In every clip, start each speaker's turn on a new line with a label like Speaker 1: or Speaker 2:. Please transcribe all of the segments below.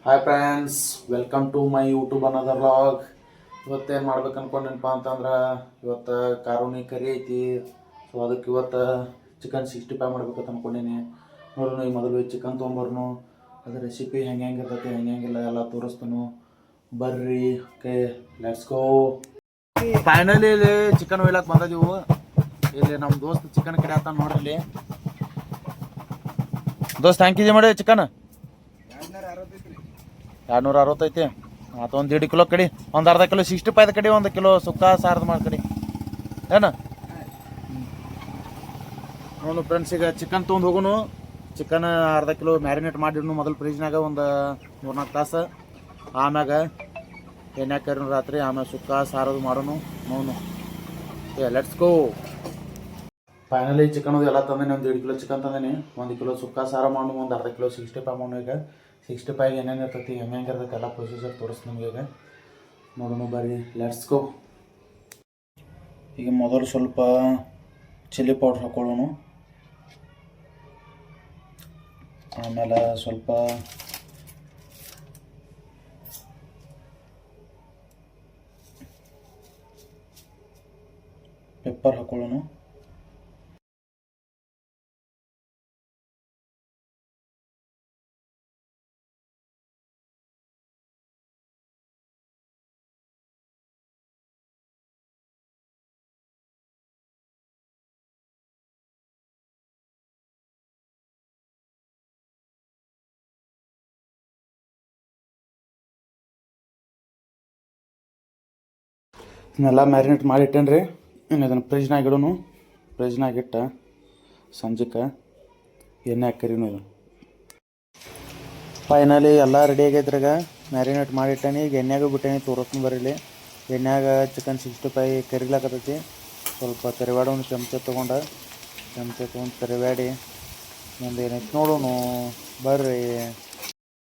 Speaker 1: Hi friends, welcome to my YouTube another vlog. ಇವತ್ತೇನು ಮಾಡ್ಬೇಕು ಅನ್ಕೊಂಡೇನಪ್ಪ ಅಂತಂದ್ರೆ ಇವತ್ತು ಕಾರುಣಿ ಕರಿ ಐತಿ. ಸೊ ಅದಕ್ಕೆ ಇವತ್ತು ಚಿಕನ್ 65 ಮಾಡ್ಬೇಕಂತ ಅನ್ಕೊಂಡೀನಿ. ನೋಡೋಣ, ಈ ಮೊದಲು ಚಿಕನ್ ತೊಗೊಂಬರ್ನು, ಅದ್ರ ರೆಸಿಪಿ ಹೆಂಗೆ ಇರ್ತೈತಿ ಹೆಂಗಿಲ್ಲ ಎಲ್ಲ ತೋರಿಸ್ತಾನು. ಬರ್ರಿ, ಓಕೆ, ಲೆಟ್ಸ್ ಗೋ. ಫೈನಲಿ ಇಲ್ಲಿ ಚಿಕನ್ ಒಯ್ಲಕ್ಕೆ ಬಂದಿದ್ದೀವಿ. ಇಲ್ಲಿ ನಮ್ಮ ದೋಸ್ತ್ ಚಿಕನ್ ಕಡೆ ಆತ ನೋಡ್ರಿ. ದೋಸ್ತ್ ಹ್ಯಾಂಗ್ ಕೆಜಿ ಮಾಡಿ ಚಿಕನ್? 260 ಐತಿ. ಮತ್ತು ಒಂದು 1.5 ಕಿಲೋ ಕಡಿ, ಒಂದು ಅರ್ಧ ಕಿಲೋ 65 ಕಡಿ, 1 ಕಿಲೋ ಸುಕ್ಕ ಸಾರದ ಮಾಡಿ ಕಡಿ ಏನು ನೋಡು ಫ್ರೆಂಡ್ಸ್. ಈಗ ಚಿಕನ್ ತೊಗೊಂಡು ಹೋಗೋನು. ಚಿಕನ್ ಅರ್ಧ ಕಿಲೋ ಮ್ಯಾರಿನೇಟ್ ಮಾಡಿಡ್ನು ಮೊದಲು ಫ್ರಿಜ್ನಾಗ ಒಂದು 3-4 ತಾಸು. ಆಮ್ಯಾಗ ಎಣ್ಣೆ ಕರಿನು ರಾತ್ರಿ, ಆಮೇಲೆ ಸುಕ್ಕ ಸಾರದು ಮಾಡೋನು. ನೋನು ಲೆಟ್ಸ್ ಗೋ. ಫೈನಲಿ ಚಿಕನ್ ಎಲ್ಲ ತಂದೇನೆ. ಒಂದು 1.5 ಕಿಲೋ ಚಿಕನ್ ತಂದೇನೆ, 1 ಕಿಲೋ ಸುಕ್ಕ ಸಾರ ಮಾಡು, ಒಂದು ಅರ್ಧ ಕಿಲೋ 65 ಮಾಡೋನು. ಈಗ 65 ಏನೇನು ಇರ್ತೈತಿ ಹೆಂಗೆ ಇರ್ತೈತಿ ಎಲ್ಲ ಪ್ರೊಸೀಜರ್ ತೋರಿಸ್ತೀನಿ ನಿಮಗೆ. ಈಗ ನೋಡೋಣ ಬರ್ರಿ, ಲೆಟ್ಸ್ ಗೋ. ಈಗ ಮೊದಲು ಸ್ವಲ್ಪ ಚಿಲ್ಲಿ ಪೌಡ್ರ್ ಹಾಕೊಳ್ಳೋಣ. ಆಮೇಲೆ ಸ್ವಲ್ಪ ಪೆಪ್ಪರ್ ಹಾಕೊಳ್ಳೋಣ. ಇದನ್ನೆಲ್ಲ ಮ್ಯಾರಿನೇಟ್ ಮಾಡಿ ಇಟ್ಟೇನ್ರಿ. ಇನ್ನು ಇದನ್ನು ಫ್ರಿಜ್ನಾಗ ಇಡೋನು. ಫ್ರಿಜ್ನಾಗ ಇಟ್ಟ ಸಂಜೆಗೆ ಎಣ್ಣೆ ಹಾಕರಿನು. ಇದು ಫೈನಲಿ ಎಲ್ಲ ರೆಡಿ ಆಗೈತ್ರಾಗ. ಮ್ಯಾರಿನೇಟ್ ಮಾಡಿಟ್ಟೇನಿ. ಈಗ ಎಣ್ಣೆಗೂ ಬಿಟ್ಟೇನಿ, ತೋರಿಸ್ತೀನಿ ಬರೀಲಿ. ಎಣ್ಣೆಯಾಗ ಚಿಕನ್ 65 ಕರಿಲಾಕತ್ತೈತಿ. ಸ್ವಲ್ಪ ತೆರವಾಡೋನು. ಚಮಚ ತೊಗೊಂಡು ತೆರವಾಡಿ ಮುಂದೆ ಏನೈತಿ ನೋಡೋನು ಬರ್ರಿ.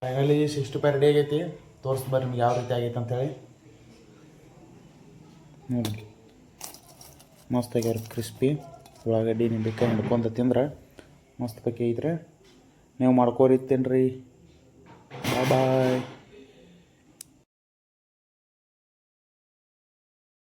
Speaker 1: ಫೈನಲಿ 65 ರೆಡಿ ಆಗೈತಿ. ತೋರಿಸ್ ಬರ್ರಿ ನಿಮ್ಗೆ ಯಾವ ರೀತಿ ಆಗೈತೆ ಅಂತೇಳಿ. ನೋಡಿ, ಮಸ್ತ್ ಆಗ್ಯಾರ, ಕ್ರಿಸ್ಪಿ. ಉಳ್ಳಾಗಡ್ಡಿ ನಿಂಬೆಕಾಯಿ ಹಿಡ್ಕೊಂಡು ತಿಂದ್ರೆ ಮಸ್ತ್ ಬಗ್ಗೆ ಐತ್ರಿ. ನೀವು ಮಾಡ್ಕೋರಿ ತಿನ್ನಿರಿ. ಬಾಯ್ ಬಾಯ್.